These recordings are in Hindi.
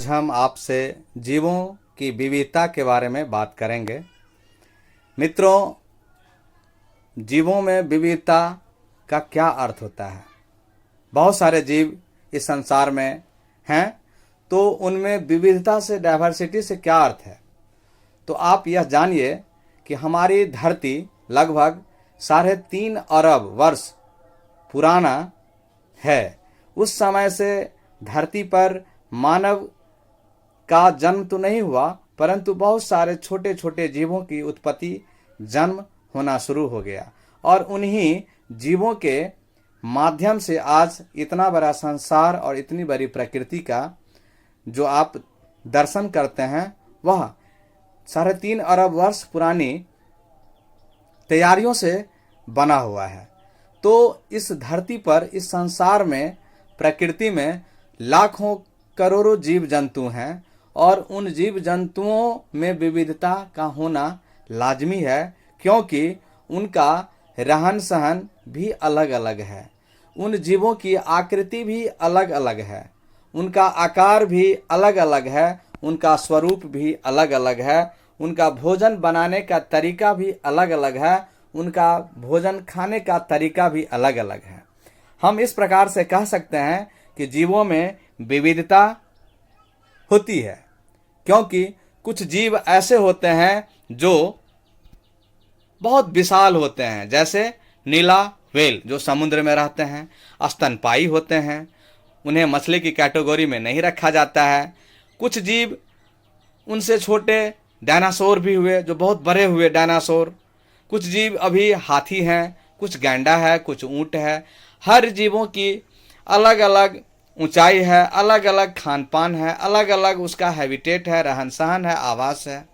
आज हम आपसे जीवों की विविधता के बारे में बात करेंगे। मित्रों, जीवों में विविधता का क्या अर्थ होता है? बहुत सारे जीव इस संसार में हैं, तो उनमें विविधता से, डाइवर्सिटी से क्या अर्थ है? तो आप यह जानिए कि हमारी धरती लगभग 3.5 अरब वर्ष पुराना है। उस समय से धरती पर मानव का जन्म तो नहीं हुआ, परंतु बहुत सारे छोटे छोटे जीवों की उत्पत्ति, जन्म होना शुरू हो गया और उन्हीं जीवों के माध्यम से आज इतना बड़ा संसार और इतनी बड़ी प्रकृति का जो आप दर्शन करते हैं, वह 3.5 अरब वर्ष पुरानी तैयारियों से बना हुआ है। तो इस धरती पर, इस संसार में, प्रकृति में लाखों करोड़ों जीव जंतु हैं और उन जीव जंतुओं में विविधता का होना लाजमी है, क्योंकि उनका रहन सहन भी अलग अलग है। उन जीवों की आकृति भी अलग अलग है, उनका आकार भी अलग अलग है, उनका स्वरूप भी अलग अलग है, उनका भोजन बनाने का तरीका भी अलग अलग है, उनका भोजन खाने का तरीका भी अलग अलग है। हम इस प्रकार से कह सकते हैं कि जीवों में विविधता होती है, क्योंकि कुछ जीव ऐसे होते हैं जो बहुत विशाल होते हैं, जैसे नीला व्हेल जो समुद्र में रहते हैं, स्तनपायी होते हैं, उन्हें मछली की कैटेगरी में नहीं रखा जाता है। कुछ जीव उनसे छोटे डायनासोर भी हुए, जो बहुत बड़े हुए डायनासोर। कुछ जीव अभी हाथी हैं, कुछ गैंडा है, कुछ ऊंट है। हर जीवों की अलग अलग ऊंचाई है, अलग अलग खान पान है, अलग अलग उसका हैबिटेट है, रहन सहन है, आवास है।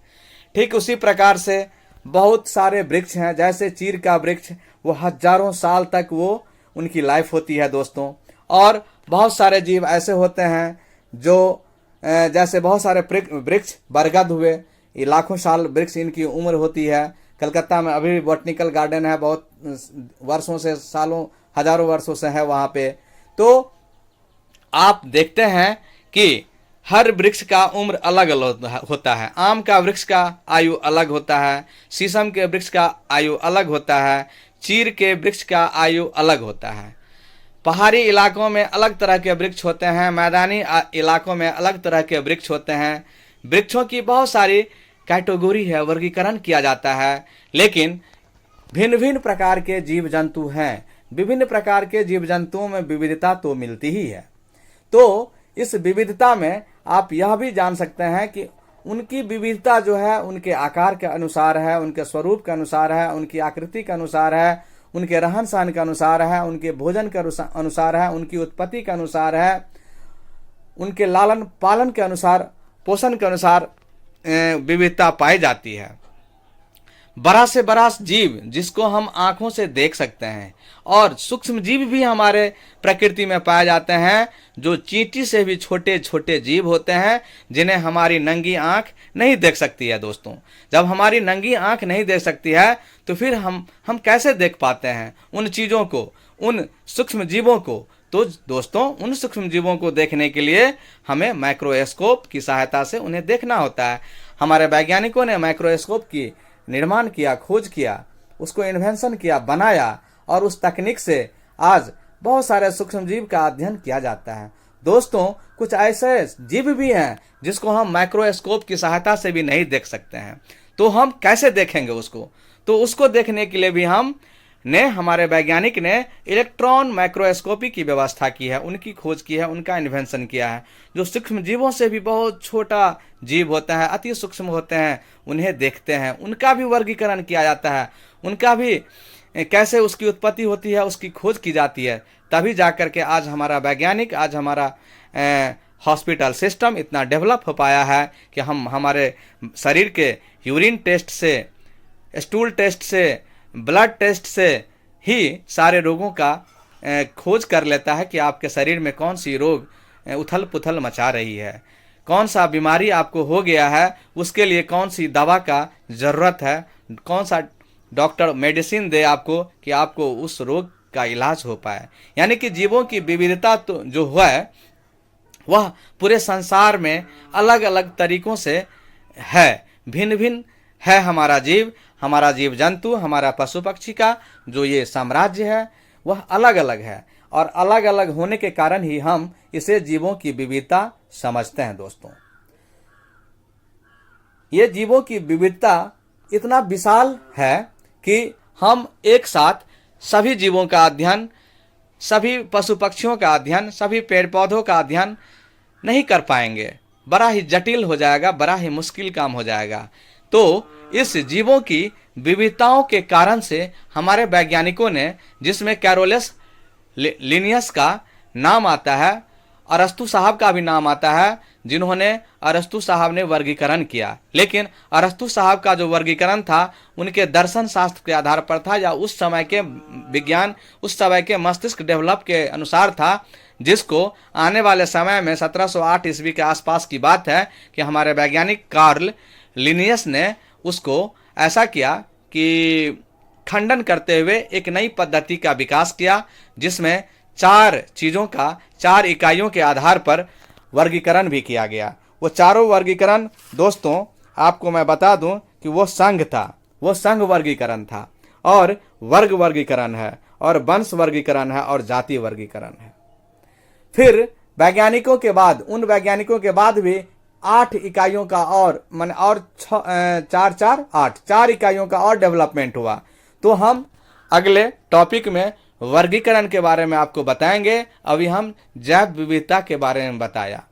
ठीक उसी प्रकार से बहुत सारे वृक्ष हैं, जैसे चीड़ का वृक्ष, वो हजारों साल तक वो उनकी लाइफ होती है दोस्तों। और बहुत सारे जीव ऐसे होते हैं जो जैसे बहुत सारे वृक्ष बरगद हुए, ये लाखों साल वृक्ष इनकी उम्र होती है। कलकत्ता में अभी भी बॉटनिकल गार्डन है, बहुत वर्षों से, सालों, हजारों वर्षों से है वहाँ पे। तो आप देखते हैं कि हर वृक्ष का उम्र अलग अलग होता है। आम का वृक्ष का आयु अलग होता है, शीशम के वृक्ष का आयु अलग होता है, चीड़ के वृक्ष का आयु अलग होता है। पहाड़ी इलाकों में अलग तरह के वृक्ष होते हैं, मैदानी इलाकों में अलग तरह के वृक्ष होते हैं। वृक्षों की बहुत सारी कैटेगरी है, वर्गीकरण किया जाता है, लेकिन भिन्न भिन्न प्रकार के जीव जंतु हैं। विभिन्न प्रकार के जीव जंतुओं में विविधता तो मिलती ही है। तो इस विविधता में आप यह भी जान सकते हैं कि उनकी विविधता जो है उनके आकार के अनुसार है, उनके स्वरूप के अनुसार है, उनकी आकृति के अनुसार है, उनके रहन सहन के अनुसार है, उनके भोजन के अनुसार है, उनकी उत्पत्ति के अनुसार है, उनके लालन पालन के अनुसार, पोषण के अनुसार विविधता पाई जाती है। बड़ा से बड़ा जीव जिसको हम आंखों से देख सकते हैं, और सूक्ष्म जीव भी हमारे प्रकृति में पाए जाते हैं, जो चींटी से भी छोटे छोटे जीव होते हैं, जिन्हें हमारी नंगी आंख नहीं देख सकती है दोस्तों। जब हमारी नंगी आंख नहीं देख सकती है, तो फिर हम कैसे देख पाते हैं उन चीज़ों को, उन सूक्ष्म जीवों को? तो दोस्तों, उन सूक्ष्म जीवों को देखने के लिए हमें माइक्रोस्कोप की सहायता से उन्हें देखना होता है। हमारे वैज्ञानिकों ने माइक्रोस्कोप की निर्माण किया, खोज किया, उसको इन्वेंशन किया, बनाया, और उस तकनीक से आज बहुत सारे सूक्ष्म जीव का अध्ययन किया जाता है। दोस्तों, कुछ ऐसे जीव भी हैं जिसको हम माइक्रोस्कोप की सहायता से भी नहीं देख सकते हैं, तो हम कैसे देखेंगे उसको? तो उसको देखने के लिए भी हमारे वैज्ञानिक ने इलेक्ट्रॉन माइक्रोस्कोपी की व्यवस्था की है, उनकी खोज की है, उनका इन्वेंशन किया है। जो सूक्ष्म जीवों से भी बहुत छोटा जीव होता है, अति सूक्ष्म होते हैं, उन्हें देखते हैं, उनका भी वर्गीकरण किया जाता है, उनका भी कैसे उसकी उत्पत्ति होती है उसकी खोज की जाती है। तभी जाकर के आज हमारा वैज्ञानिक, आज हमारा हॉस्पिटल सिस्टम इतना डेवलप हो पाया है कि हम हमारे शरीर के यूरिन टेस्ट से, स्टूल टेस्ट से, ब्लड टेस्ट से ही सारे रोगों का खोज कर लेता है कि आपके शरीर में कौन सी रोग उथल पुथल मचा रही है, कौन सा बीमारी आपको हो गया है, उसके लिए कौन सी दवा का ज़रूरत है, कौन सा डॉक्टर मेडिसिन दे आपको कि आपको उस रोग का इलाज हो पाए। यानी कि जीवों की विविधता तो जो है वह पूरे संसार में अलग अलग तरीकों से है, भिन्न भिन्न है हमारा जीव जंतु, हमारा पशु पक्षी का जो ये साम्राज्य है वह अलग अलग है, और अलग अलग होने के कारण ही हम इसे जीवों की विविधता समझते हैं। दोस्तों, ये जीवों की विविधता इतना विशाल है कि हम एक साथ सभी जीवों का अध्ययन, सभी पशु पक्षियों का अध्ययन, सभी पेड़ पौधों का अध्ययन नहीं कर पाएंगे। बड़ा ही जटिल हो जाएगा, बड़ा ही मुश्किल काम हो जाएगा। तो इस जीवों की विविधताओं के कारण से हमारे वैज्ञानिकों ने, जिसमें कैरोलस लिनियस का नाम आता है, अरस्तु साहब का भी नाम आता है, जिन्होंने अरस्तु साहब ने वर्गीकरण किया। लेकिन अरस्तु साहब का जो वर्गीकरण था उनके दर्शन शास्त्र के आधार पर था, या उस समय के विज्ञान, उस समय के मस्तिष्क डेवलप के अनुसार था, जिसको आने वाले समय में 1708 ईस्वी के आसपास की बात है कि हमारे वैज्ञानिक कार्ल लिनियस ने उसको ऐसा किया कि खंडन करते हुए एक नई पद्धति का विकास किया, जिसमें 4 चीज़ों का 4 इकाइयों के आधार पर वर्गीकरण भी किया गया। वो चारों वर्गीकरण दोस्तों आपको मैं बता दूं कि वो संघ था, वो संघ वर्गीकरण था, और वर्ग वर्गीकरण है, और वंश वर्गीकरण है, और जाति वर्गीकरण है। फिर वैज्ञानिकों के बाद, उन वैज्ञानिकों के बाद भी 8 इकाइयों का और 4 इकाइयों का और डेवलपमेंट हुआ। तो हम अगले टॉपिक में वर्गीकरण के बारे में आपको बताएंगे। अभी हम जैव विविधता के बारे में बताया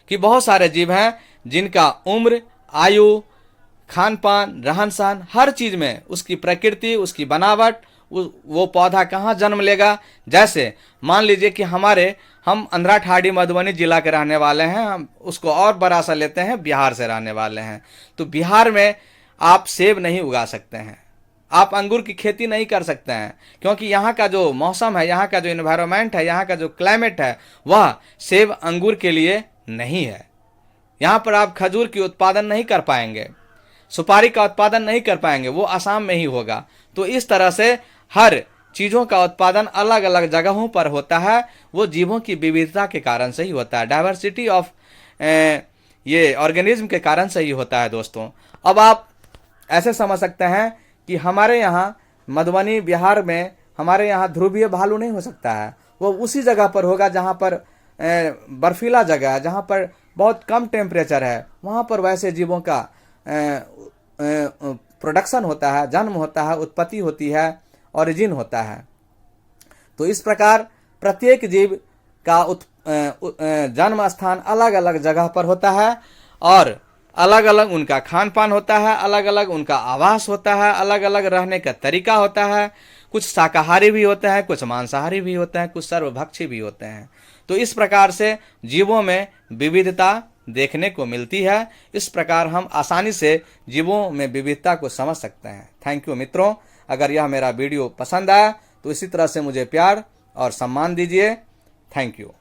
कि बहुत सारे जीव हैं जिनका उम्र, आयु, खान पान, रहन सहन, हर चीज में उसकी प्रकृति, उसकी बनावट, वो पौधा कहाँ जन्म लेगा। जैसे मान लीजिए कि हम अंधरा ठाड़ी मधुबनी जिला के रहने वाले हैं, हम उसको और बड़ा सा लेते हैं, बिहार से रहने वाले हैं। तो बिहार में आप सेब नहीं उगा सकते हैं, आप अंगूर की खेती नहीं कर सकते हैं, क्योंकि यहाँ का जो मौसम है, यहाँ का जो एनवायरनमेंट है, यहाँ का जो क्लाइमेट है, वह सेब अंगूर के लिए नहीं है। यहाँ पर आप खजूर की उत्पादन नहीं कर पाएंगे, सुपारी का उत्पादन नहीं कर पाएंगे, वो असम में ही होगा। तो इस तरह से हर चीज़ों का उत्पादन अलग अलग जगहों पर होता है, वो जीवों की विविधता के कारण से ही होता है, डाइवर्सिटी ऑफ ये ऑर्गेनिज्म के कारण से ही होता है। दोस्तों, अब आप ऐसे समझ सकते हैं कि हमारे यहाँ मधुबनी बिहार में हमारे यहाँ ध्रुवीय भालू नहीं हो सकता है, वो उसी जगह पर होगा जहाँ पर बर्फीला जगह है, जहाँ पर बहुत कम टेम्परेचर है, वहाँ पर वैसे जीवों का प्रोडक्शन होता है, जन्म होता है, उत्पत्ति होती है, ओरिजिन होता है। तो इस प्रकार प्रत्येक जीव का जन्म स्थान अलग अलग जगह पर होता है, और अलग अलग उनका खान पान होता है, अलग अलग उनका आवास होता है, अलग अलग रहने का तरीका होता है। कुछ शाकाहारी भी होते हैं, कुछ मांसाहारी भी होते हैं, कुछ सर्वभक्षी भी होते हैं। तो इस प्रकार से जीवों में विविधता देखने को मिलती है। इस प्रकार हम आसानी से जीवों में विविधता को समझ सकते हैं। थैंक यू मित्रों। अगर यह मेरा वीडियो पसंद आया तो इसी तरह से मुझे प्यार और सम्मान दीजिए। Thank you.